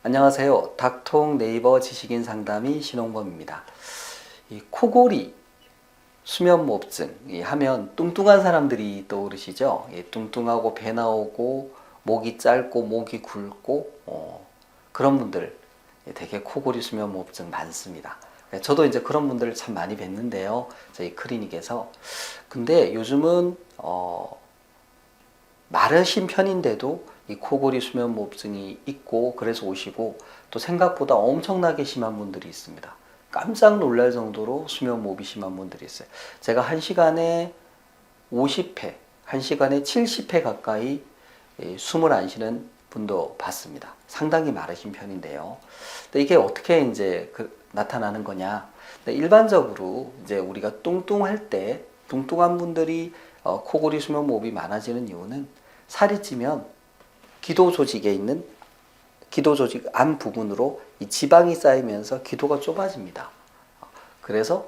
안녕하세요. 닥통 네이버 지식인 상담의 신홍범입니다. 이 코골이, 수면무호흡증 하면 뚱뚱한 사람들이 떠오르시죠? 뚱뚱하고 배 나오고 목이 짧고 목이 굵고 그런 분들 되게 코골이 수면무호흡증 많습니다. 저도 이제 그런 분들을 참 많이 뵀는데요. 저희 클리닉에서. 근데 요즘은 마르신 편인데도 이 코골이 수면무호흡증이 있고 그래서 오시고 또 생각보다 엄청나게 심한 분들이 있습니다. 깜짝 놀랄 정도로 수면무호흡이 심한 분들이 있어요. 제가 1시간에 50회, 1시간에 70회 가까이 숨을 안 쉬는 분도 봤습니다. 상당히 마르신 편인데요. 근데 이게 어떻게 이제 나타나는 거냐? 일반적으로 이제 우리가 뚱뚱할 때 뚱뚱한 분들이 코골이 수면무호흡이 많아지는 이유는 살이 찌면 기도 조직에 있는 기도 조직 안 부분으로 이 지방이 쌓이면서 기도가 좁아집니다. 그래서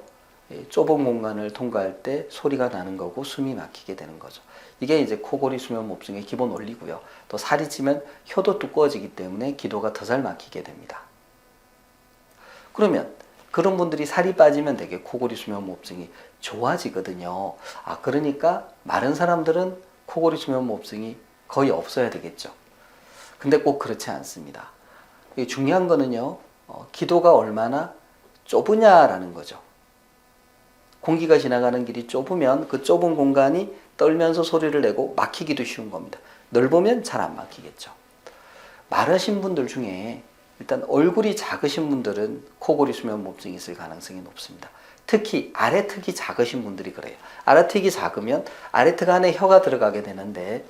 좁은 공간을 통과할 때 소리가 나는 거고 숨이 막히게 되는 거죠. 이게 이제 코골이 수면무호흡증의 기본 원리고요. 또 살이 찌면 혀도 두꺼워지기 때문에 기도가 더 잘 막히게 됩니다. 그러면 그런 분들이 살이 빠지면 되게 코골이 수면무호흡증이 좋아지거든요. 그러니까 마른 사람들은 코골이 수면무호흡증이 거의 없어야 되겠죠. 근데 꼭 그렇지 않습니다. 중요한 거는요, 기도가 얼마나 좁으냐라는 거죠. 공기가 지나가는 길이 좁으면 그 좁은 공간이 떨면서 소리를 내고 막히기도 쉬운 겁니다. 넓으면 잘 안 막히겠죠. 마르신 분들 중에 일단 얼굴이 작으신 분들은 코골이 수면무호흡증이 있을 가능성이 높습니다. 특히 아래턱이 작으신 분들이 그래요. 아래턱이 작으면 아래턱 안에 혀가 들어가게 되는데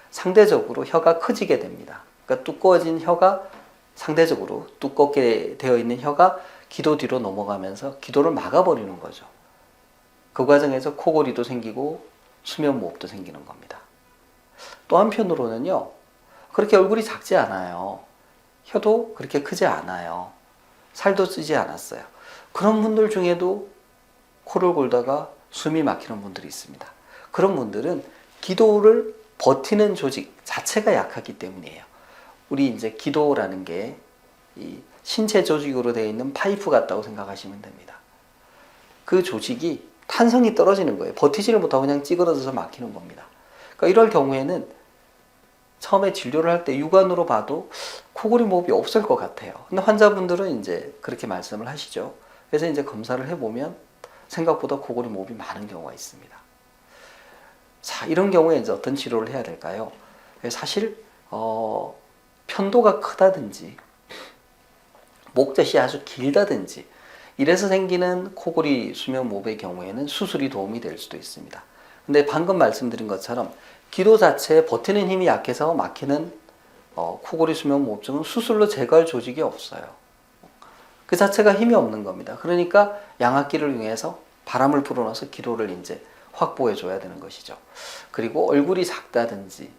상대적으로 혀가 커지게 됩니다. 그러니까 두꺼워진 혀가 상대적으로 두껍게 되어 있는 혀가 기도 뒤로 넘어가면서 기도를 막아버리는 거죠. 그 과정에서 코골이도 생기고 수면무호흡도 생기는 겁니다. 또 한편으로는요, 그렇게 얼굴이 작지 않아요. 혀도 그렇게 크지 않아요. 살도 찌지 않았어요. 그런 분들 중에도 코를 골다가 숨이 막히는 분들이 있습니다. 그런 분들은 기도를 버티는 조직 자체가 약하기 때문이에요. 우리 이제 기도라는 게 이 신체 조직으로 되어 있는 파이프 같다고 생각하시면 됩니다. 그 조직이 탄성이 떨어지는 거예요. 버티지를 못하고 그냥 찌그러져서 막히는 겁니다. 그러니까 이럴 경우에는 처음에 진료를 할 때 육안으로 봐도 코골이 무호흡이 없을 것 같아요. 근데 환자분들은 이제 그렇게 말씀을 하시죠. 그래서 이제 검사를 해보면 생각보다 코골이 무호흡이 많은 경우가 있습니다. 자, 이런 경우에 이제 어떤 치료를 해야 될까요? 사실 편도가 크다든지 목젖이 아주 길다든지 이래서 생기는 코골이 수면무호흡의 경우에는 수술이 도움이 될 수도 있습니다. 근데 방금 말씀드린 것처럼 기도 자체에 버티는 힘이 약해서 막히는 코골이 수면무호흡증은 수술로 제거할 조직이 없어요. 그 자체가 힘이 없는 겁니다. 그러니까 양압기를 이용해서 바람을 불어넣어서 기도를 이제 확보해 줘야 되는 것이죠. 그리고 얼굴이 작다든지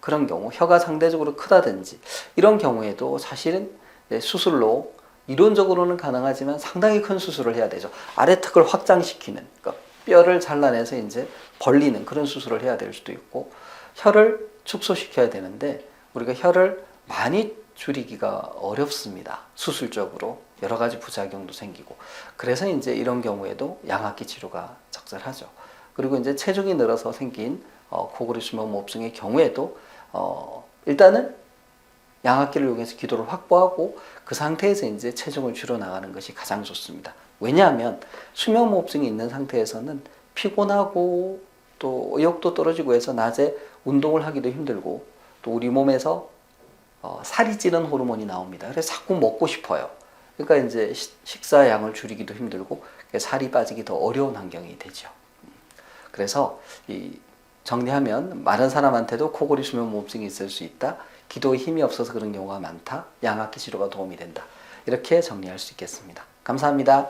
그런 경우, 혀가 상대적으로 크다든지 이런 경우에도 사실은 수술로 이론적으로는 가능하지만 상당히 큰 수술을 해야 되죠. 아래턱을 확장시키는, 그러니까 뼈를 잘라내서 이제 벌리는 그런 수술을 해야 될 수도 있고, 혀를 축소시켜야 되는데 우리가 혀를 많이 줄이기가 어렵습니다. 수술적으로 여러 가지 부작용도 생기고, 그래서 이제 이런 경우에도 양압기 치료가 적절하죠. 그리고 이제 체중이 늘어서 생긴 코골이 수면무호흡증의 경우에도 일단은 양압기를 이용해서 기도를 확보하고 그 상태에서 이제 체중을 줄여 나가는 것이 가장 좋습니다. 왜냐하면 수면무호흡증이 있는 상태에서는 피곤하고 또 의욕도 떨어지고 해서 낮에 운동을 하기도 힘들고 또 우리 몸에서 살이 찌는 호르몬이 나옵니다. 그래서 자꾸 먹고 싶어요. 그러니까 이제 식사 양을 줄이기도 힘들고 살이 빠지기 더 어려운 환경이 되죠. 그래서 정리하면 마른 사람한테도 코골이 수면무호흡증이 있을 수 있다. 기도에 힘이 없어서 그런 경우가 많다. 양압기 치료가 도움이 된다. 이렇게 정리할 수 있겠습니다. 감사합니다.